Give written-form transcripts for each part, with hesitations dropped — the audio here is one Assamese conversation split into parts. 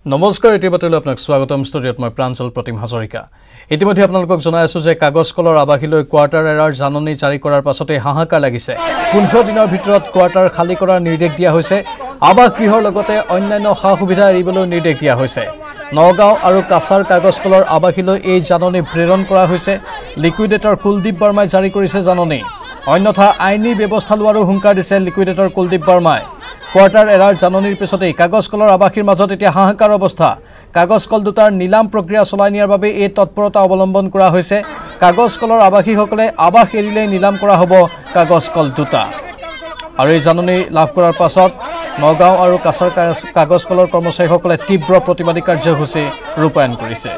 नमस्कार इतिबातिल आपनाक स्वागतम स्टुडियोत मैं प्रांजल प्रतिम हाजरिका इतिमध्ये आपनालोকক जनाइ आछु जे कागज कলৰ आबासीলৈ क्वार्टार एरार জাননী জাৰি কৰাৰ পাছতে হাহাকাৰ লাগিছে 15 দিনৰ ভিতৰত क्वार्टार খালি কৰাৰ নিৰ্দেশ দিয়া হৈছে আবাস গৃহৰ লগতে অন্যান্য সা সুবিধা এৰিবলৈ নিৰ্দেশ দিয়া হৈছে নগাঁও আৰু কাছাৰ কাগজ কলৰ আবাসীলৈ এই জাননী প্ৰেৰণ কৰা হৈছে লিকুইডেটৰ কুলদীপ বৰ্মাই জাৰি কৰিছে জাননী অন্যথা আইনী ব্যৱস্থা লোৱাৰো হুংকাৰ দিছে লিকুইডেটৰ কুলদীপ বৰ্মাই क्वार्टार एरार জাননীৰ পিছতে কাগজ কলৰ আবাসীৰ মাজত এতিয়া হাহাকাৰ অৱস্থা কাগজ কল দুটাৰ নিলাম প্ৰক্ৰিয়া চলাই নিয়াৰ বাবে এই তৎপৰতা অৱলম্বন কৰা হৈছে কাগজ কলৰ আবাসীসকলে আবাস এৰিলে নিলাম কৰা হ'ব কাগজ কল দুটা আৰু এই জাননী লাভ কৰাৰ পাছত নগাঁও আৰু কাছাৰ কাগজ কলৰ কৰ্মচাৰীসকলে তীব্ৰ প্ৰতিবাদী কাৰ্যসূচী ৰূপায়ণ কৰিছে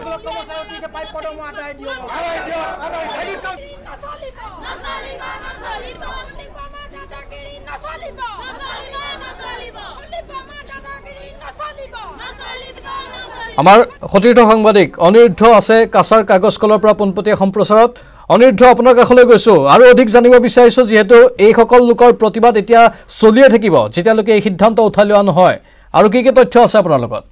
आमार सतीर्थ सांबादिक अनिरुद्ध आछे काछार कागज कলৰ পৰা পোনপটীয়া সম্প্ৰচাৰত अनिरुद्ध আপোনাৰ কাষলৈ গৈছো আৰু অধিক জানিব বিচাৰিছো যেহেতু এই সকল লোকৰ প্ৰতিবাদ এতিয়া চলিয়ে থাকিব যেতিয়ালৈকে এই সিদ্ধান্ত উঠাই লোৱা নহয় আৰু কি তথ্য আছে আপোনাৰ লগত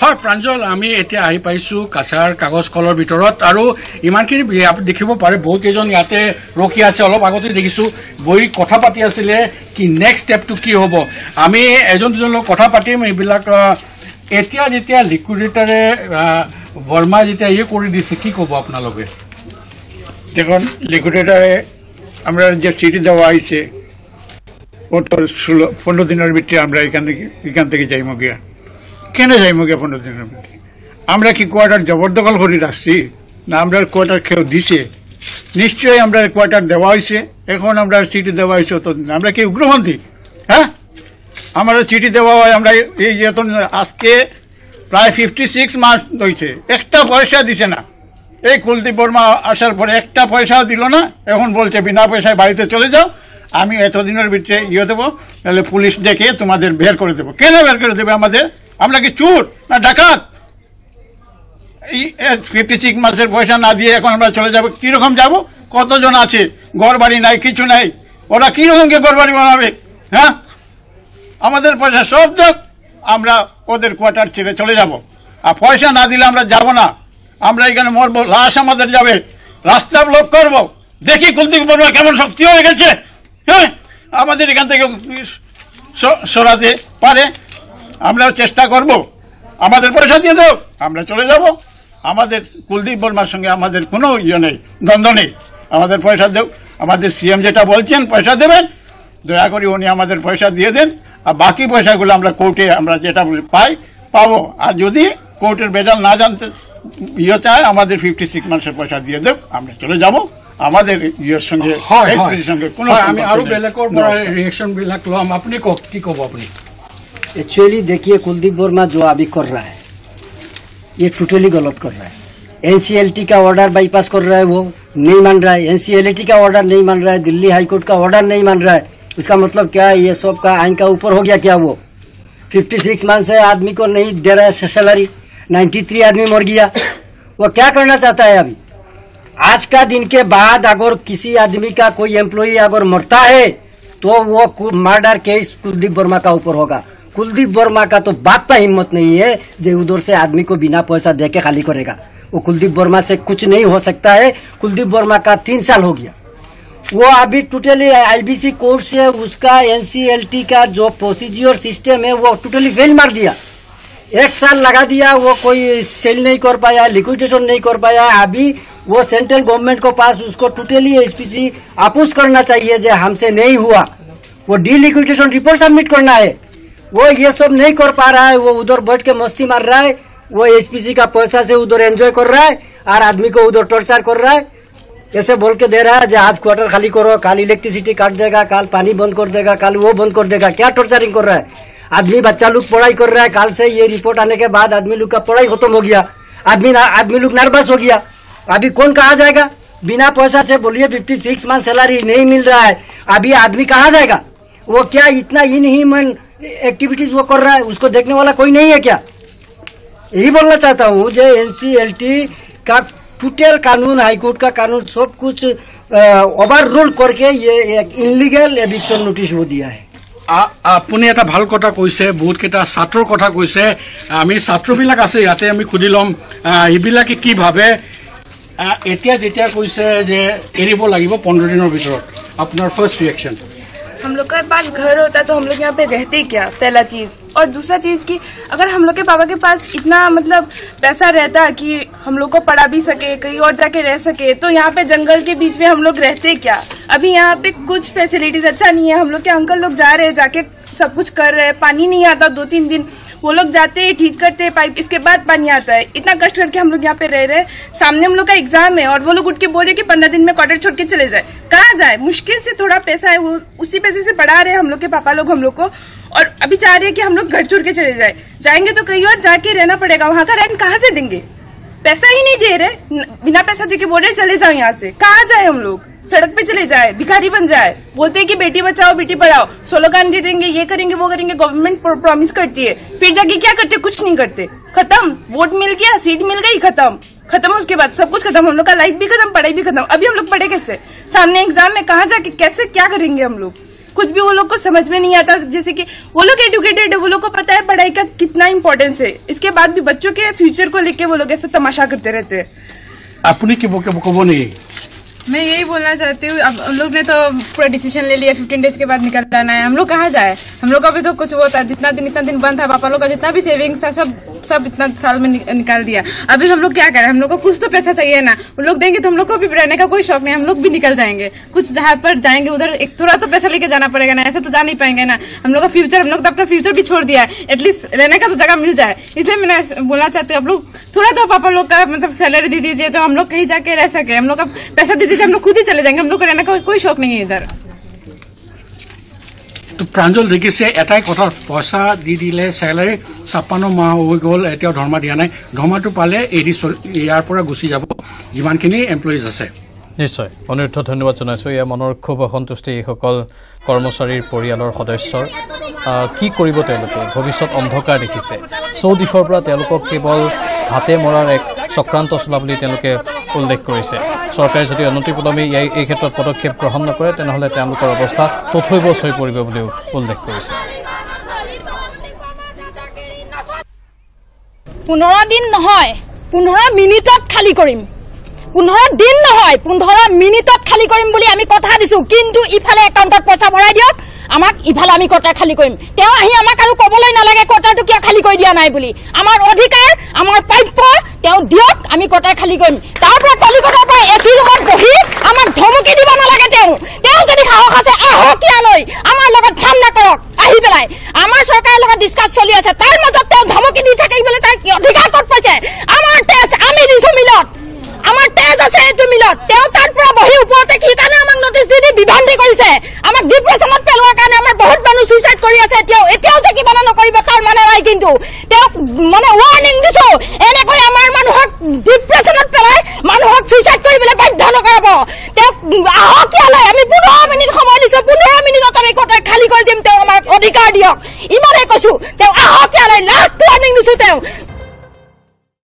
হয় প্ৰাঞ্জল আমি এতিয়া আহি পাইছো কাছাৰ কাগজ কলৰ ভিতৰত আৰু ইমানখিনি আপুনি দেখিব পাৰে বহুত কেইজন ইয়াতে ৰখি আছে অলপ আগতে দেখিছো বহি কথা পাতি আছিলে কি নেক্সট ষ্টেপটো কি হ'ব আমি এজন দুজন লোক কথা পাতিম এইবিলাক এতিয়া যেতিয়া লিকুইডেটৰে বৰ্মা যেতিয়া ইয়ে কৰি দিছে কি ক'ব আপোনালোকে দেখুন লিকুইডেটৰে আমরা যে চিঠি দেওয়া হয়েছে ও তো 15 দিনের ভিতরে আমরা এখান থেকে যাইমো গিয়া কেন যাইমো গিয়া 15 দিনের ভিতরে আমরা কি কোয়ার্টার জবরদখল করে রাখছি না আমরা কোয়ার্টার কেউ দিছে নিশ্চয়ই আমরা কোয়ার্টার দেওয়া হয়েছে এখন আমরা চিঠি দেওয়া হয়েছে তো আমরা কি উগ্রপন্থী হ্যাঁ আমরা চিঠি দেওয়া হয় আমরা এই যত আজকে প্রায় 56 মাস হয়েছে একটা পয়সা দিছে না এই কুলদীপ বর্মা আসার পরে একটা পয়সাও দিল না এখন বলছে বিনা পয়সায় বাড়িতে চলে যাও আমি এতদিনের ভিতরে ইয়ে দেবো তাহলে পুলিশ ডেকে তোমাদের বের করে দেবো কেন বের করে দেবে আমাদের আমরা কি চোর না ডাকাত এই 56 মাসের পয়সা না দিয়ে এখন আমরা চলে যাব কিরকম যাব কতজন আছে ঘর বাড়ি নাই কিছু নাই ওরা কিরকম ঘর বাড়ি বানাবে হ্যাঁ আমাদের পয়সা সব দেখ আমরা ওদের কোয়ার্টার ছেড়ে চলে যাব আর পয়সা না দিলে আমরা যাব না আমরা এখানে মরবো লাশ আমাদের যাবে রাস্তা ব্লক করব দেখি কুলদীপ বর্মা কেমন শক্তি হয়ে গেছে হ্যাঁ আমাদের এখান থেকে সরাতে পারে আমরাও চেষ্টা করব আমাদের পয়সা দিয়ে দাও আমরা চলে যাব আমাদের কুলদীপ বর্মার সঙ্গে আমাদের কোনো ইয়ে নেই দ্বন্দ্ব নেই আমাদের পয়সা দেও আমাদের সিএম যেটা বলছেন পয়সা দেবেন দয়া করে উনি আমাদের পয়সা দিয়ে দেন আর বাকি পয়সাগুলো আমরা কোর্টে আমরা যেটা পাবো আর যদি কোর্টের বেজাল না জানতে ইয়ে চায় আমাদের 56 মাসের পয়সা দিয়ে দেব আমরা চলে যাব আমাদের ইয়ের সঙ্গে সঙ্গে কোনো আমি আরো বেলেগৰ रिएक्शन বিলাক লম আপনি কি কব আপনি एक्चुअली देखिए कुलदीप वर्मा जो अभी कर रहा है ये टोटली गलत कर रहा है एनसीएलटी का ऑर्डर बाईपास कर रहा है वो नहीं मान रहा है एनसीएलटी का ऑर्डर नहीं मान रहा है दिल्ली हाईकोर्ट का ऑर्डर नहीं मान रहा है उसका मतलब क्या है ये सब का आइन का ऊपर हो गया क्या वो 56 मंथ से आदमी को नहीं दे रहा है सैलरी 93 आदमी मर गया वो क्या करना चाहता है अभी आज का दिन के बाद अगर किसी आदमी का कोई एम्प्लॉई अगर मरता है तो वो मर्डर केस कुलदीप वर्मा का ऊपर होगा कुलदीप वर्मा का तो बात का हिम्मत नहीं है जो उधर से आदमी को बिना पैसा दे के खाली करेगा वो कुलदीप वर्मा से कुछ नहीं हो सकता है कुलदीप वर्मा का 3 साल हो गया वो अभी टोटली आईबीसी कोर्ट से उसका एनसीएलटी का जो प्रोसीजर सिस्टम है वो टोटली फेल मार दिया 1 साल लगा दिया वो कोई सेल नहीं कर पाया लिक्विडेशन नहीं कर पाया अभी वो सेंट्रल गवर्नमेंट को पास उसको टोटली एसपीसी अपोज करना चाहिए जो हमसे नहीं हुआ वो डी लिक्विडेशन रिपोर्ट सबमिट करना है वो ये सब नहीं कर पा रहा है वो उधर बैठ के मस्ती मार रहा है वो एसपीसी का पैसा से उधर एंजॉय कर रहा है और आदमी को उधर टॉर्चर कर रहा है ऐसे बोल के दे रहा है जो आज क्वार्टर खाली करो कल इलेक्ट्रिसिटी काट देगा कल पानी बंद कर देगा कल वो बंद कर देगा क्या टॉर्चरिंग कर रहा है आदमी बच्चा लोग पढ़ाई कर रहा है कल से ये रिपोर्ट आने के बाद आदमी लोग का पढ़ाई खत्म हो गया आदमी लोग नर्वस हो गया अभी कौन कहा जाएगा बिना पैसा से बोलिए 56 मंथ सैलरी नहीं मिल रहा है अभी आदमी कहा जाएगा वो क्या इतना इनह्यूमन एक्टिविटीज वो कर रहा है उसको देखने वाला कोई नहीं है क्या यही बोलना चाहता हूँ जो एनसीएलटी का टोटल कानून हाईकोर्ट का कानून सब कुछ ओवर रूल करके ये एक इनलीगल एविक्शन नोटिस वो दिया है আপুনি এটা ভাল কথা কৈছে, বহুতকেইটা ছাত্ৰৰ কথা কৈছে। আমি ছাত্ৰবিলাক আছে ইয়াতে, আমি সুধি ল'ম এইবিলাকে কি ভাবে। এতিয়া যেতিয়া কৈছে যে এৰিব লাগিব 15 দিনৰ ভিতৰত, আপোনাৰ ফাৰ্ষ্ট ৰিয়েকশ্যন? हम लोग के पास घर होता तो हम लोग यहाँ पे रहते क्या, पहला चीज। और दूसरा चीज कि अगर हम लोग के पापा के पास इतना मतलब पैसा रहता कि हम लोग को पढ़ा भी सके, कहीं और जाके रह सके, तो यहाँ पे जंगल के बीच में हम लोग रहते क्या। अभी यहाँ पे कुछ फैसिलिटीज अच्छा नहीं है। हम लोग के अंकल लोग जा रहे हैं, जाके सब कुछ कर रहे हैं, पानी नहीं आता 2-3 दिन, वो लोग जाते हैं ठीक करते हैं पाइप, इसके बाद पानी आता है। इतना कष्ट करके हम लोग यहाँ पे रह रहे हैं। सामने हम लोग का एग्जाम है और वो लोग उठ के बोल रहे कि 15 दिन में क्वार्टर छोड़ के चले जाए। कहाँ जाए, मुश्किल से थोड़ा पैसा है, वो उसी पैसे से पढ़ा रहे हैं हम लोग के पापा लोग हम लोग को। और अभी चाह रहे हैं कि हम लोग घर छोड़ के चले जाए। जाएंगे तो कहीं और जाके रहना पड़ेगा, वहाँ का रेंट कहाँ से देंगे, पैसा ही नहीं दे रहे, बिना पैसा दे के बोल रहे चले जाओ यहाँ से। कहाँ जाए हम लोग, सड़क पे चले जाए, भिखारी बन जाए। बोलते हैं कि बेटी बचाओ बेटी पढ़ाओ, स्लोगन दे देंगे, ये करेंगे वो करेंगे, गवर्नमेंट प्रॉमिस करती है, फिर जाके क्या करते, कुछ नहीं करते। खत्म, वोट मिल गया, सीट मिल गई, खत्म उसके बाद सब कुछ खत्म। हम लोग का लाइफ भी खत्म, पढ़ाई भी खत्म। अभी हम लोग पढ़े कैसे, सामने एग्जाम में कहाँ जाके कैसे क्या करेंगे हम लोग, कुछ भी वो लोग को समझ में नहीं आता। जैसे कि वो लोग एजुकेटेड है, वो लोग को पता है पढ़ाई का कितना इंपॉर्टेंस है, इसके बाद भी बच्चों के फ्यूचर को लेके वो लोग ऐसे तमाशा करते रहते हैं। আপুনি ক'ব নেকি? मैं यही बोलना चाहती हूँ, अब हम लोग ने तो पूरा डिसीजन ले लिया 15 डेज के बाद निकल जाना है। हम लोग कहाँ जाए, हम लोग का भी तो कुछ वो था, इतना दिन बंद था, पापा लोग का जितना भी सेविंग्स था सब इतना साल में निकाल दिया। अभी हम लोग क्या करें, हम लोग को कुछ तो पैसा चाहिए ना, वो लोग देंगे तो हम लोग को भी रहने का कोई शौक नहीं, हम लोग भी निकल जाएंगे। कुछ जहाँ पर जाएंगे उधर एक थोड़ा तो पैसा लेके जाना पड़ेगा ना, ऐसे तो जा नहीं पाएंगे ना। हम लोग का फ्यूचर, हम लोग तो अपना फ्यूचर भी छोड़ दिया है, एटलीस्ट रहने का तो जगह मिल जाए। इसलिए मैं बोलना चाहती हूँ, आप लोग थोड़ा तो पापा लोग का मतलब सैलरी दे दीजिए, तो हम लोग कहीं जाके रह सके। हम लोग का पैसा दे दीजिए, हम लोग खुद ही चले जाएंगे, हम लोग को रहने का कोई शौक नहीं है इधर। তো প্ৰাঞ্জল দেখিছে এটাই কথা, পইচা দি দিলে চেলাৰী 56 মাহ হৈ গ'ল, এতিয়াও ধৰ্মা দিয়া নাই। ধৰ্মাটো পালে এৰি ইয়াৰ পৰা গুচি যাব যিমানখিনি এমপ্লয়িজ আছে। নিশ্চয় অনিৰুদ্ধ, ধন্যবাদ জনাইছোঁ। এয়া মনৰ ক্ষোভ অসন্তুষ্টি এইসকল কৰ্মচাৰীৰ পৰিয়ালৰ সদস্যৰ। কি কৰিব তেওঁলোকে, ভৱিষ্যত অন্ধকাৰ দেখিছে। চৌদিশৰ পৰা তেওঁলোকক কেৱল হাতে মৰাৰ এক চক্ৰান্ত চলা বুলি তেওঁলোকে উল্লেখ কৰিছে। চৰকাৰে যদি অনতিপলমে এই ক্ষেত্ৰত পদক্ষেপ গ্ৰহণ নকৰে তেনেহ'লে তেওঁলোকৰ অৱস্থা তথৈবচ হৈ পৰিব বুলিও উল্লেখ কৰিছে। 15 দিন নহয়, 15 মিনিটত খালী কৰিম। 15 দিন নহয়, 15 মিনিটত খালী কৰিম বুলি আমি কথা দিছোঁ। কিন্তু ইফালে একাউণ্টত পইচা ভৰাই দিয়ক আমাক, ইফালে আমি কোৱাৰ্টাৰ খালী কৰিম। তেওঁ আহি আমাক আৰু ক'বলৈ নালাগে কোৱাৰ্টাৰটো কিয় খালী কৰি দিয়া নাই বুলি। আমাৰ অধিকাৰ, আমাৰ প্ৰাপ্য তেওঁ দিয়ক, আমি কোৱাৰ্টাৰ খালী কৰিম। তাৰ পৰা কলিকতাৰ পৰা এচি ৰুমত বহি আমাক ধমকি দিব নালাগে। তেওঁ যদি সাহস আছে আহক ইয়ালৈ, আমাৰ লগত ঠাণ্ডা কৰক আহি পেলাই। আমাৰ চৰকাৰৰ লগত ডিছকাছ চলি আছে, তাৰ মাজত তেওঁ ধমকি দি থাকিবলৈ তাৰ অধিকাৰ ক'ত পাইছে? আমাৰ তেজ আমি দিছোঁ মিলত, আমাৰ তেজ আছে এইটো মিলত। তেওঁ তাৰ পৰা বহি ওপৰতে কি কাৰণে আমাক নটিচ দি বিভ্ৰান্তি কৰিছে, আমাক ডিপ্ৰেশ্যনত পেলোৱাৰ কাৰণে। আমাৰ বহুত মানুহ চুইচাইড কৰি আছে, এতিয়াও যে কিবা নকৰিব তাৰ মানে নাই। কিন্তু তেওঁক মানে ৱাৰ্ণিং দিছোঁ, এনেকৈ আমাৰ মানুহক ডিপ্ৰেশ্যনত পেলাই মানুহক চুইচাইড কৰিবলৈ বাধ্য নকৰাব। তেওঁক আহক ইয়ালৈ, আমি 15 মিনিট সময় দিছোঁ, 15 মিনিটত আমি কোৱাৰ্টাৰ খালী কৰি দিম। তেওঁ আমাক অধিকাৰ দিয়ক, ইমানেই কৈছোঁ। তেওঁ আহক ইয়ালৈ, লাষ্ট ৱাৰ্ণিং দিছোঁ। তেওঁ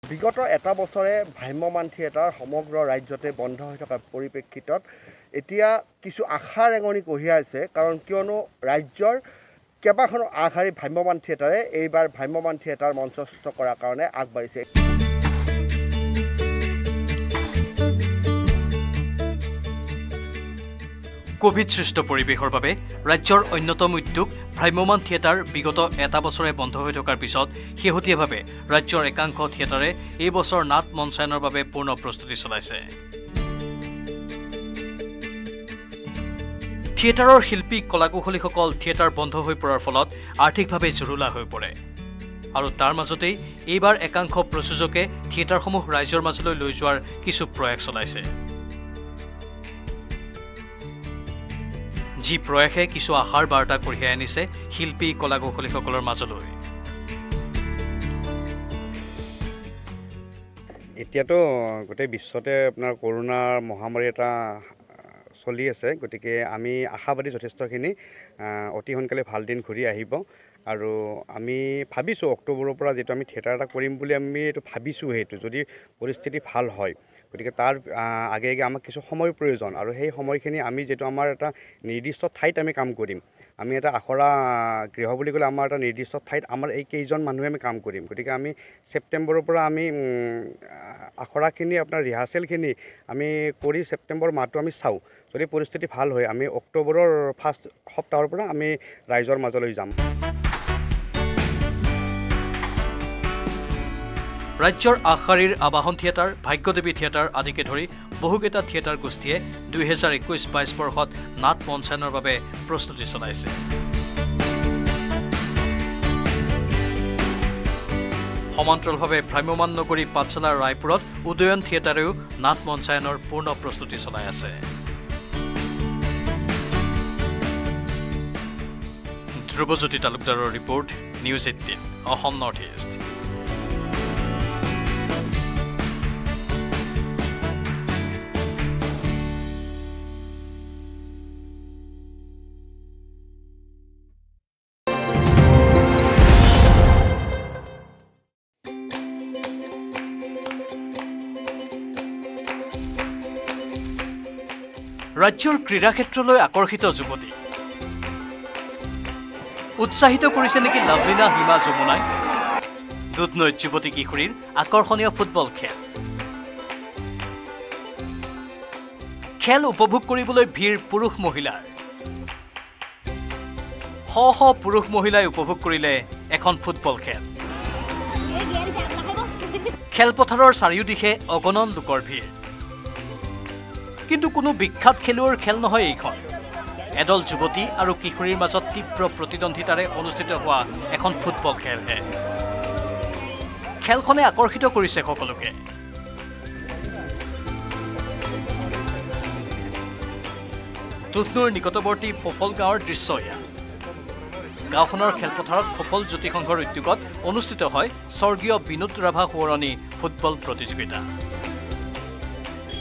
বিগত এটা বছৰে ভ্ৰাম্যমাণ থিয়েটাৰ সমগ্ৰ ৰাজ্যতে বন্ধ হৈ থকাৰ পৰিপ্ৰেক্ষিতত এতিয়া কিছু আশাৰ ৰেঙনি কঢ়িয়াইছে। কাৰণ কিয়নো ৰাজ্যৰ কেইবাখনো আগশাৰী ভ্ৰাম্যমাণ থিয়েটাৰে এইবাৰ ভ্ৰাম্যমাণ থিয়েটাৰ মঞ্চস্থ কৰাৰ কাৰণে আগবাঢ়িছে। কোভিড সৃষ্ট পৰিৱেশৰ বাবে ৰাজ্যৰ অন্যতম উদ্যোগ ভ্ৰাম্যমাণ থিয়েটাৰ বিগত এটা বছৰে বন্ধ হৈ থকাৰ পিছত শেহতীয়াভাৱে ৰাজ্যৰ একাংশ থিয়েটাৰে এই বছৰ নাট মঞ্চায়নৰ বাবে পূৰ্ণ প্ৰস্তুতি চলাইছে। থিয়েটাৰৰ শিল্পী কলাকুশলীসকল থিয়েটাৰ বন্ধ হৈ পৰাৰ ফলত আৰ্থিকভাৱে জুৰুলা হৈ পৰে। আৰু তাৰ মাজতেই এইবাৰ একাংশ প্ৰযোজকে থিয়েটাৰসমূহ ৰাইজৰ মাজলৈ লৈ যোৱাৰ কিছু প্ৰয়াস চলাইছে। যি প্ৰয়াসে কিছু আশাৰ বাৰ্তা কঢ়িয়াই আনিছে শিল্পী কলাকুশলীসকলৰ মাজলৈ। এতিয়াতো গোটেই বিশ্বতে আপোনাৰ কৰোণাৰ মহামাৰী এটা চলি আছে, গতিকে আমি আশাবাদী যথেষ্টখিনি অতি সোনকালে ভাল দিন ঘূৰি আহিব। আৰু আমি ভাবিছোঁ অক্টোবৰৰ পৰা যিটো আমি থিয়েটাৰ এটা কৰিম বুলি আমি এইটো ভাবিছোঁ, সেইটো যদি পৰিস্থিতি ভাল হয়, গতিকে তাৰ আগে আগে আমাক কিছু সময়ৰ প্ৰয়োজন। আৰু সেই সময়খিনি আমি যিটো আমাৰ এটা নিৰ্দিষ্ট ঠাইত আমি কাম কৰিম, আমি এটা আখৰা গৃহ বুলি ক'লে আমাৰ এটা নিৰ্দিষ্ট ঠাইত আমাৰ এই কেইজন মানুহে আমি কাম কৰিম গতিকে আমি ছেপ্টেম্বৰৰ পৰা আমি আখৰাখিনি আপোনাৰ ৰিহাৰ্চেলখিনি আমি কৰি ছেপ্টেম্বৰ মাহটো আমি চাওঁ যদি পৰিস্থিতি ভাল হয় আমি অক্টোবৰৰ ফাৰ্ষ্ট সপ্তাহৰ পৰা আমি ৰাইজৰ মাজলৈ যাম ৰাজ্যৰ আগশাৰীৰ আবাহন থিয়েটাৰ ভাগ্যদেৱী থিয়েটাৰ আদিকে ধৰি বহুকেইটা থিয়েটাৰ গোষ্ঠীয়ে 2021-22 বৰ্ষত নাট মঞ্চায়নৰ বাবে প্ৰস্তুতি চলাইছে সমান্তৰালভাৱে ভ্ৰাম্যমাণ নগৰী পাঠশালা ৰায়পুৰত উদয়ন থিয়েটাৰেও নাট মঞ্চায়নৰ পূৰ্ণ প্ৰস্তুতি চলাই আছে ধ্ৰুৱজ্যোতি তালুকদাৰৰ report news 18 Assam north east ৰাজ্যৰ ক্ৰীড়া ক্ষেত্ৰলৈ আকৰ্ষিত যুৱতী উৎসাহিত কৰিছে নেকি লাভলীনা হিমা যমুনাই দুধনৈত যুৱতী কিশোৰীৰ আকৰ্ষণীয় ফুটবল খেল উপভোগ কৰিবলৈ ভিৰ পুৰুষ মহিলাৰ শ পুৰুষ মহিলাই উপভোগ কৰিলে এখন ফুটবল খেলপথাৰৰ চাৰিওদিশে অগণন লোকৰ ভিৰ কিন্তু কোনো বিখ্যাত খেলুৱৈৰ খেল নহয় এইখন এডল যুৱতী আৰু কিশোৰীৰ মাজত তীব্ৰ প্ৰতিদ্বন্দ্বিতাৰে অনুষ্ঠিত হোৱা এখন ফুটবল খেলহে খেলখনে আকৰ্ষিত কৰিছে সকলোকে দুধনৈৰ নিকটৱৰ্তী ফফল গাঁৱৰ দৃশ্য এয়া গাঁওখনৰ খেলপথাৰত ফফল জ্যোতি সংঘৰ উদ্যোগত অনুষ্ঠিত হয় স্বৰ্গীয় বিনোদ ৰাভা সোঁৱৰণী ফুটবল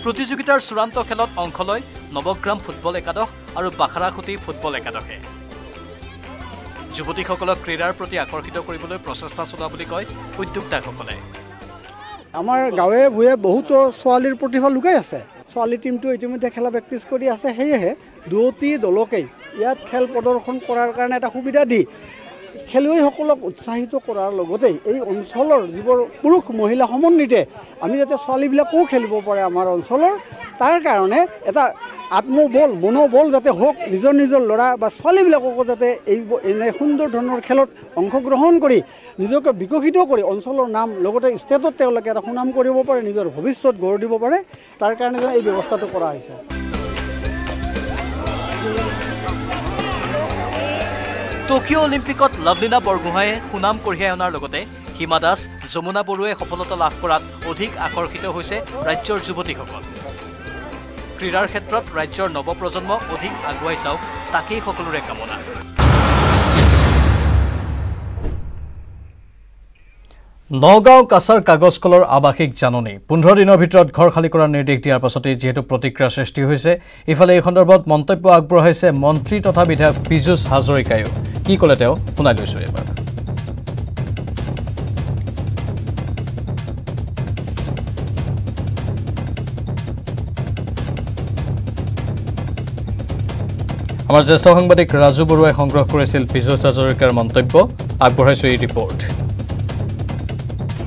প্ৰতিযোগিতাৰ চূড়ান্ত খেলত অংশ লয় নৱগ্ৰাম ফুটবল একাদশ আৰু বাখাৰাখুটি ফুটবল একাদশে যুৱতীসকলক ক্ৰীড়াৰ প্ৰতি আকৰ্ষিত কৰিবলৈ প্ৰচেষ্টা চলোৱা বুলি কয় উদ্যোক্তাসকলে আমাৰ গাঁৱে ভূঞে বহুতো ছোৱালীৰ প্ৰতিভা লুকাই আছে ছোৱালী টীমটো ইতিমধ্যে খেলা প্ৰেক্টিছ কৰি আছে সেয়েহে দুয়োটি দলকেই ইয়াত খেল প্ৰদৰ্শন কৰাৰ কাৰণে এটা সুবিধা দি খেলুৱৈসকলক উৎসাহিত কৰাৰ লগতে এই অঞ্চলৰ যিবোৰ পুৰুষ মহিলা সমন্বিতে আমি যাতে ছোৱালীবিলাকেও খেলিব পাৰে আমাৰ অঞ্চলৰ তাৰ কাৰণে এটা আত্মবল মনোবল যাতে হোক নিজৰ নিজৰ ল'ৰা বা ছোৱালীবিলাককো যাতে এই এনে সুন্দৰ ধৰণৰ খেলত অংশগ্ৰহণ কৰি নিজকে বিকশিত কৰি অঞ্চলৰ নাম লগতে ষ্টেটত তেওঁলোকে এটা সুনাম কৰিব পাৰে নিজৰ ভৱিষ্যত গঢ় দিব পাৰে তাৰ কাৰণে এই ব্যৱস্থাটো কৰা হৈছে টকিঅ' অলিম্পিকত লাভলীনা বৰগোহাঁয়ে সুনাম কঢ়িয়াই অনাৰ লগতে হিমা দাস যমুনা বড়োৱে সফলতা লাভ কৰাত অধিক আকৰ্ষিত হৈছে ৰাজ্যৰ যুৱতীসকল ক্ৰীড়াৰ ক্ষেত্ৰত ৰাজ্যৰ নৱপ্ৰজন্ম অধিক আগুৱাই যাওক তাকেই সকলোৰে কামনা নগাঁও কাছাৰ কাগজ কলৰ আৱাসিক জাননী 15 দিনৰ ভিতৰত ঘৰ খালী কৰাৰ নিৰ্দেশ দিয়াৰ পাছতে যেহেতু প্ৰতিক্ৰিয়া সৃষ্টি হৈছে ইফালে এই সন্দৰ্ভত মন্তব্য আগবঢ়াইছে মন্ত্ৰী তথা বিধায়ক পীযুষ হাজৰিকায়ো কি ক'লে তেওঁ শুনাই লৈছো এবাৰ আমাৰ জ্যেষ্ঠ সাংবাদিক ৰাজু বৰুৱাই সংগ্ৰহ কৰিছিল পীযুষ হাজৰিকাৰ মন্তব্য আগবঢ়াইছো এই ৰিপৰ্ট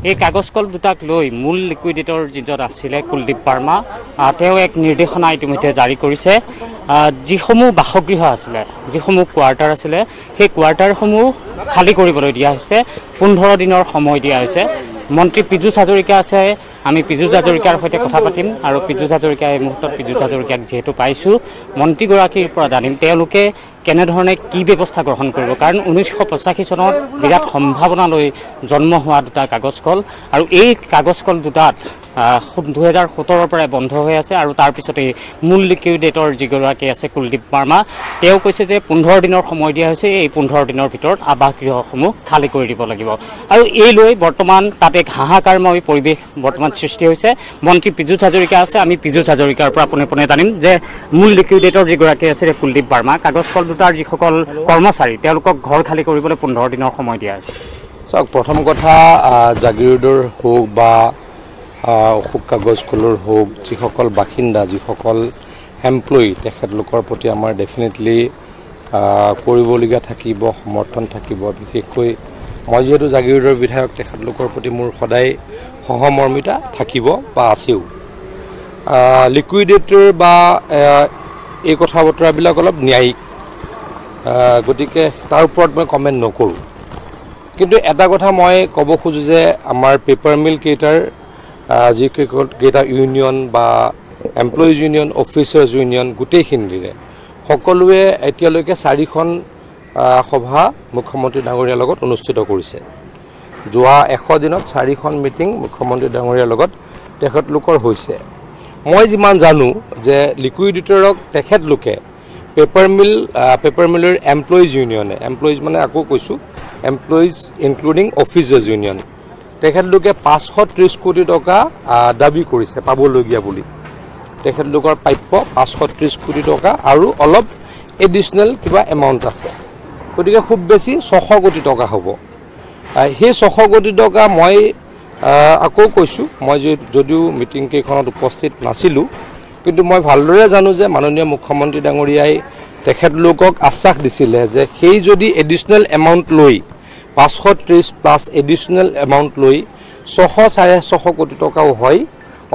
এই কাগজ কল দুটাক লৈ মূল লিকুইডেটৰ যিজন আছিলে কুলদীপ বাৰ্মা তেওঁ এক নিৰ্দেশনা ইতিমধ্যে জাৰি কৰিছে যিসমূহ বাসগৃহ আছিলে যিসমূহ কোৱাৰ্টাৰ আছিলে সেই কোৱাৰ্টাৰসমূহ খালী কৰিবলৈ দিয়া হৈছে 15 দিনৰ সময় দিয়া হৈছে মন্ত্ৰী পীযুষ হাজৰিকা আছে আমি পীযুষ হাজৰিকাৰ সৈতে কথা পাতিম আৰু পীযুষ হাজৰিকা এই মুহূৰ্তত পীযুষ হাজৰিকাক যেহেতু পাইছোঁ মন্ত্ৰীগৰাকীৰ পৰা জানিম তেওঁলোকে কেনেধৰণে কি ব্যৱস্থা গ্ৰহণ কৰিব কাৰণ 1985 চনত বিৰাট সম্ভাৱনা লৈ জন্ম হোৱা দুটা কাগজ কল আৰু এই কাগজ কল দুটাত 2017 পৰাই বন্ধ হৈ আছে আৰু তাৰ পিছতে মূল লিকুইডেটৰ যিগৰাকী আছে কুলদীপ বাৰ্মা তেওঁ কৈছে যে 15 দিনৰ সময় দিয়া হৈছে এই 15 দিনৰ ভিতৰত আৱাসগৃহসমূহ খালী কৰি দিব লাগিব আৰু এই লৈ বৰ্তমান তাত এক হাহাকাৰময় পৰিৱেশ বৰ্তমান সৃষ্টি হৈছে মন্ত্ৰী পীযুষ হাজৰিকা আছে আমি পীযুষ হাজৰিকাৰ পৰা পোনে জানিম যে মূল লিকুইডেটৰ যিগৰাকী আছে কুলদীপ বাৰ্মা কাগজ কল দুটাৰ যিসকল কৰ্মচাৰী তেওঁলোকক ঘৰ খালী কৰিবলৈ 15 দিনৰ সময় দিয়া হৈছে চাওক প্ৰথম কথা জাগিৰোডৰ হোক বা অশোক কাগজ কলৰ হোক যিসকল বাসিন্দা যিসকল এমপ্লয়ী তেখেতলোকৰ প্ৰতি আমাৰ ডেফিনেটলি কৰিবলগীয়া থাকিব, সমৰ্থন থাকিব। বিশেষকৈ মই যিহেতু জাগিৰোডৰ বিধায়ক, তেখেতলোকৰ প্ৰতি মোৰ সদায় সহমৰ্মিতা থাকিব বা আছেও। লিকুইডেটৰ বা এই কথা বতৰাবিলাক অলপ ন্যায়িক, গতিকে তাৰ ওপৰত মই কমেণ্ট নকৰোঁ। কিন্তু এটা কথা মই ক'ব খোজোঁ যে আমাৰ পেপাৰ মিল কেইটাৰ যিকেইটা ইউনিয়ন বা এমপ্লয়িজ ইউনিয়ন, অফিচাৰ্ছ ইউনিয়ন, গোটেইখিনিৰে সকলোৱে এতিয়ালৈকে 4খন সভা মুখ্যমন্ত্ৰী ডাঙৰীয়াৰ লগত অনুষ্ঠিত কৰিছে। যোৱা 100 দিনত 4খন মিটিং মুখ্যমন্ত্ৰী ডাঙৰীয়াৰ লগত তেখেতলোকৰ হৈছে। মই যিমান জানো যে লিকুইডেটৰক তেখেতলোকে পেপাৰ মিলৰ এমপ্লয়িজ ইউনিয়নে, এমপ্লয়িজ মানে আকৌ কৈছোঁ এমপ্লয়িজ ইনক্লুডিং অফিচাৰ্ছ ইউনিয়ন, তেখেতলোকে 530 কোটি টকা দাবী কৰিছে পাবলগীয়া বুলি। তেখেতলোকৰ প্ৰাপ্য 530 কোটি টকা আৰু অলপ এডিশ্যনেল কিবা এমাউণ্ট আছে। গতিকে খুব বেছি 600 কোটি টকা হ'ব। সেই 600 কোটি টকা মই আকৌ কৈছোঁ, মই যদিও মিটিং কেইখনত উপস্থিত নাছিলোঁ, কিন্তু মই ভালদৰে জানো যে মাননীয় মুখ্যমন্ত্ৰী ডাঙৰীয়াই তেখেতলোকক আশ্বাস দিছিলে যে সেই যদি এডিশ্যনেল এমাউণ্ট লৈ 530 প্লাছ এডিশ্যনেল এমাউণ্ট লৈ 600-650 কোটি টকাও হয়,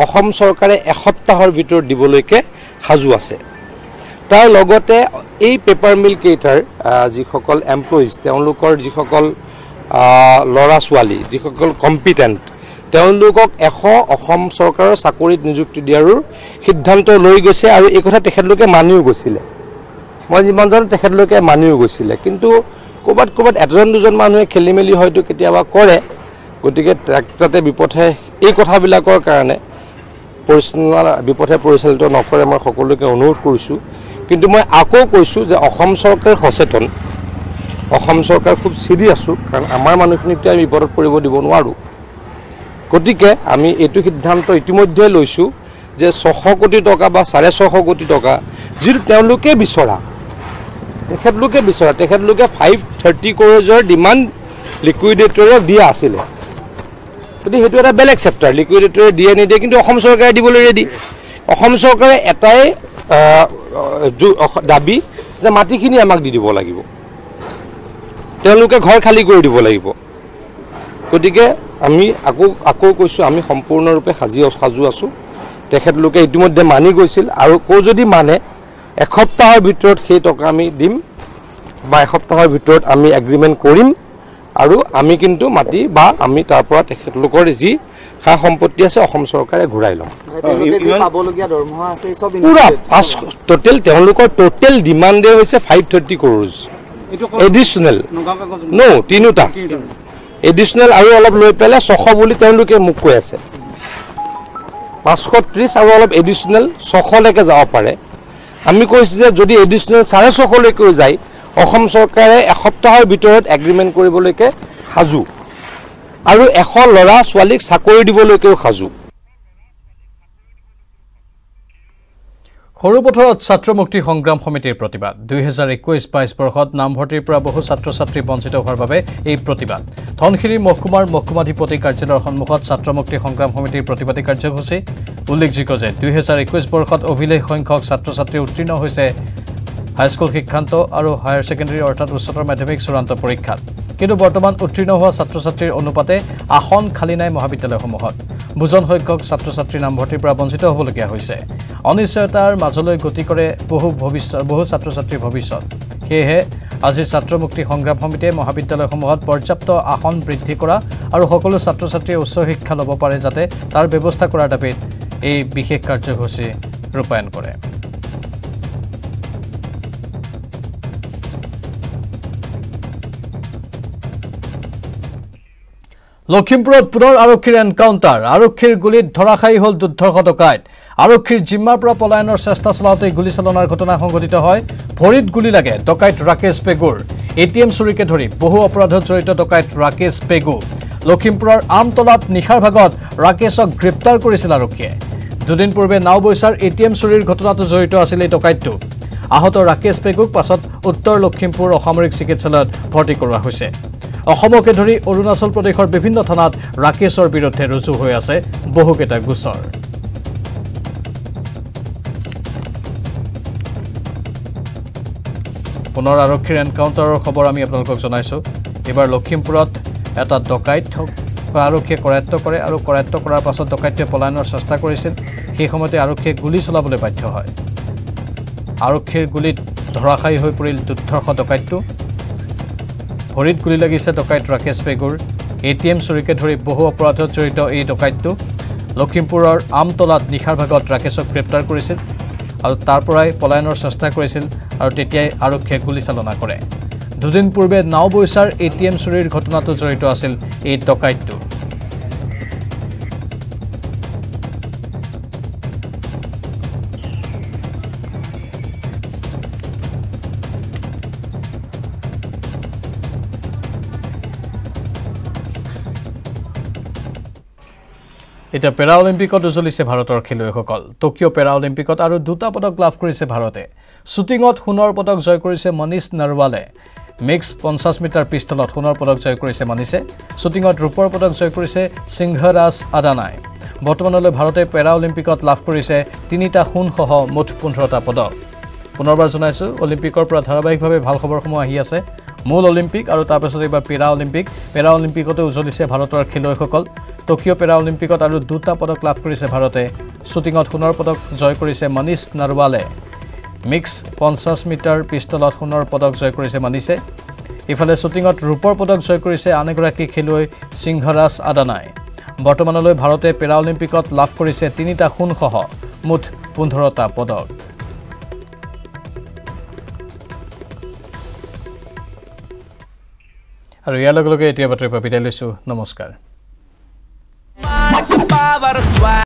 অসম চৰকাৰে এসপ্তাহৰ ভিতৰত দিবলৈকে সাজু আছে। তাৰ লগতে এই পেপাৰ মিল কেইটাৰ যিসকল এমপ্লয়িজ, তেওঁলোকৰ যিসকল ল'ৰা ছোৱালী, যিসকল কম্পিটেণ্ট, তেওঁলোকক অসম চৰকাৰৰ চাকৰিত নিযুক্তি দিয়াৰো সিদ্ধান্ত লৈ গৈছে আৰু এই কথা তেখেতলোকে মানিও গৈছিলে। মই যিমান জানো তেখেতলোকে মানিও গৈছিলে। কিন্তু ক'ৰবাত এজন দুজন মানুহে খেলি মেলি হয়তো কেতিয়াবা কৰে। গতিকে যাতে এই কথাবিলাকৰ কাৰণে বিপথে পৰিচালিত নকৰে মই সকলোকে অনুৰোধ কৰিছোঁ। কিন্তু মই আকৌ কৈছোঁ যে অসম চৰকাৰ সচেতন, অসম চৰকাৰ খুব চিৰিয়াছো, কাৰণ আমাৰ মানুহখিনিক আমি বিপদত পৰিব দিব নোৱাৰোঁ। গতিকে আমি এইটো সিদ্ধান্ত ইতিমধ্যে লৈছোঁ যে 600 কোটি টকা বা 650 কোটি টকা যিটো তেওঁলোকে বিচৰা, তেখেতলোকে 530 crores ডিমাণ্ড লিকুইডেটৰক দিয়া আছিলে। গতিকে সেইটো এটা বেলেগ চেপ্টাৰ, লিকুইডেটৰে দিয়ে নিদিয়ে, কিন্তু অসম চৰকাৰে দিবলৈ ৰেডি। অসম চৰকাৰে এটাই দাবী যে মাটিখিনি আমাক দি দিব লাগিব, তেওঁলোকে ঘৰ খালী কৰি দিব লাগিব। গতিকে আমি আকৌ কৈছোঁ, আমি সম্পূৰ্ণৰূপে সাজু আছোঁ। তেখেতলোকে ইতিমধ্যে মানি গৈছিল আৰু যদি মানে এসপ্তাহৰ ভিতৰত সেই টকা আমি দিম বা এসপ্তাহৰ ভিতৰত আমি এগ্ৰিমেণ্ট কৰিম আৰু আমি কিন্তু মাটি বা আমি তাৰ পৰা তেখেতলোকৰ যি সা সম্পত্তি আছে অসম চৰকাৰে ঘূৰাই ল'ম। পুৰা তেওঁলোকৰ টোটেল ডিমাণ্ডে হৈছে 530 crores এডিশ্যনেল, তিনিটা এডিশ্যনেল আৰু অলপ লৈ পেলাই 600 বুলি তেওঁলোকে মোক কৈ আছে। 530 আৰু অলপ এডিশ্যনেল 600লৈকে যাব পাৰে। আমি কৈছোঁ যে যদি এডিশ্যনেল 650লৈকেও যায়, অসম চৰকাৰে এসপ্তাহৰ ভিতৰত এগ্ৰিমেণ্ট কৰিবলৈকে সাজু আৰু 100 ল'ৰা ছোৱালীক চাকৰি দিবলৈকেও সাজু। সৰুপথাৰত ছাত্ৰ মুক্তি সংগ্ৰাম সমিতিৰ প্ৰতিবাদ। 2021-22 বৰ্ষত নামভৰ্তিৰ পৰা বহু ছাত্ৰ ছাত্ৰী বঞ্চিত হোৱাৰ বাবে এই প্ৰতিবাদ। ধনশিৰি মহকুমাৰ মহকুমাধিপতি কাৰ্যালয়ৰ সন্মুখত ছাত্ৰ মুক্তি সংগ্ৰাম সমিতিৰ প্ৰতিবাদী কাৰ্যসূচী। উল্লেখযোগ্য যে 2021 বৰ্ষত অভিলেখ সংখ্যক ছাত্ৰ ছাত্ৰী উত্তীৰ্ণ হৈছে হাইস্কুল শিক্ষান্ত আৰু হায়াৰ ছেকেণ্ডেৰী অৰ্থাৎ উচ্চতৰ মাধ্যমিক চূড়ান্ত পৰীক্ষাত। কিন্তু বৰ্তমান উত্তীৰ্ণ হোৱা ছাত্ৰ ছাত্ৰীৰ অনুপাতে আসন খালী নাই মহাবিদ্যালয়সমূহত। বুজন সংখ্যক ছাত্ৰ ছাত্ৰী নামভৰ্তিৰ পৰা বঞ্চিত হ'বলগীয়া হৈছে। অনিশ্চয়তাৰ মাজলৈ গতি কৰে বহু ছাত্ৰ ছাত্ৰীৰ ভৱিষ্যত। সেয়েহে আজি ছাত্ৰ মুক্তি সংগ্ৰাম সমিতিয়ে মহাবিদ্যালয়সমূহত পৰ্যাপ্ত আসন বৃদ্ধি কৰা আৰু সকলো ছাত্ৰ ছাত্ৰীয়ে উচ্চ শিক্ষা ল'ব পাৰে যাতে তাৰ ব্যৱস্থা কৰাৰ দাবীত এই বিশেষ কাৰ্যসূচী ৰূপায়ণ কৰে। লখিমপুৰত পুনৰ আৰক্ষীৰ এনকাউণ্টাৰ। আৰক্ষীৰ গুলীত ধৰাশায়ী হ'ল দুৰ্ধৰ্ষ ডকাইত। আৰক্ষীৰ জিম্মাৰ পৰা পলায়নৰ চেষ্টা চলাওঁতে গুলীচালনাৰ ঘটনা সংঘটিত হয়। ভৰিত গুলী লাগে ডকাইত ৰাকেশ পেগুৰ। ATM চুৰিকে ধৰি বহু অপৰাধত জড়িত ডকাইত ৰাকেশ পেগু। লখিমপুৰৰ আমতলাত নিশাৰ ভাগত ৰাকেশক গ্ৰেপ্তাৰ কৰিছিল আৰক্ষীয়ে। দুদিন পূৰ্বে নাওবৈচাৰ ATM চুৰিৰ ঘটনাটো জড়িত আছিল এই ডকাইতটো। আহত ৰাকেশ পেগুক পাছত উত্তৰ লখিমপুৰ অসামৰিক চিকিৎসালয়ত ভৰ্তি কৰোৱা হৈছে। অসমকে ধৰি অৰুণাচল প্ৰদেশৰ বিভিন্ন থানাত ৰাকেশৰ বিৰুদ্ধে ৰুজু হৈ আছে বহুকেইটা গোচৰ। পুনৰ আৰক্ষীৰ এনকাউণ্টাৰৰ খবৰ আমি আপোনালোকক জনাইছোঁ এবাৰ লখিমপুৰত এটা ডকাইত আৰক্ষীয়ে কৰায়ত্ব কৰে আৰু কৰায়ত্ব কৰাৰ পাছত ডকাইতে পলায়নৰ চেষ্টা কৰিছিল সেই সময়তে আৰক্ষীয়ে গুলী চলাবলৈ বাধ্য হয় আৰক্ষীৰ গুলীত ধৰাশায়ী হৈ পৰিল দুৰ্ধৰ্ষ ডকাইতটো ভৰিত গুলী লাগিছে ডকাইত ৰাকেশ পেগুৰ এটিএম চুৰিকে ধৰি বহু অপৰাধত জড়িত এই ডকাইতটো লখিমপুৰৰ আমতলাত নিশাৰ ভাগত ৰাকেশক গ্ৰেপ্তাৰ কৰিছিল আৰু তাৰ পৰাই পলায়নৰ চেষ্টা কৰিছিল আৰু তেতিয়াই আৰক্ষীয়ে গুলী চালনা কৰে দুদিন পূৰ্বে নাওবৈচাৰ এটিএম চুৰিৰ ঘটনাটো জড়িত আছিল এই ডকাইতটো এটা পেৰা অলিম্পিকত উজলিছে ভাৰতৰ খেলুৱৈসকল টকিঅ' পেৰা অলিম্পিকত আৰু দুটা পদক লাভ কৰিছে ভাৰতে শ্বুটিঙত সোণৰ পদক জয় কৰিছে মনীষ নৰৱালে মিক্স 50 মিটাৰ পিষ্টলত সোণৰ পদক জয় কৰিছে মনীষে শ্বুটিঙত ৰূপৰ পদক জয় কৰিছে সিংহৰাজ আদানাই বৰ্তমানলৈ ভাৰতে পেৰা অলিম্পিকত লাভ কৰিছে 3টা সোণসহ মুঠ 15টা পদক পুনৰবাৰ জনাইছোঁ অলিম্পিকৰ পৰা ধাৰাবাহিকভাৱে ভাল খবৰসমূহ আহি আছে মূল অলিম্পিক আৰু তাৰ পাছত এবাৰ পেৰা অলিম্পিকতে উজলিছে ভাৰতৰ খেলুৱৈসকল টকিঅ' পেৰা অলিম্পিকত আৰু দুটা পদক লাভ কৰিছে ভাৰতে শ্বুটিঙত সোণৰ পদক জয় কৰিছে মনীষ নৰৱালে মিক্স 50 মিটাৰ পিষ্টলত সোণৰ পদক জয় কৰিছে মনীষে ইফালে শ্বুটিঙত ৰূপৰ পদক জয় কৰিছে আন এগৰাকী খেলুৱৈ সিংহৰাজ আদানাই বৰ্তমানলৈ ভাৰতে পেৰা অলিম্পিকত লাভ কৰিছে 3টা সোণসহ মুঠ 15টা পদক আৰু ইয়াৰ লগে লগে এতিয়া বাতৰি পৰা বিদায় লৈছোঁ নমস্কাৰ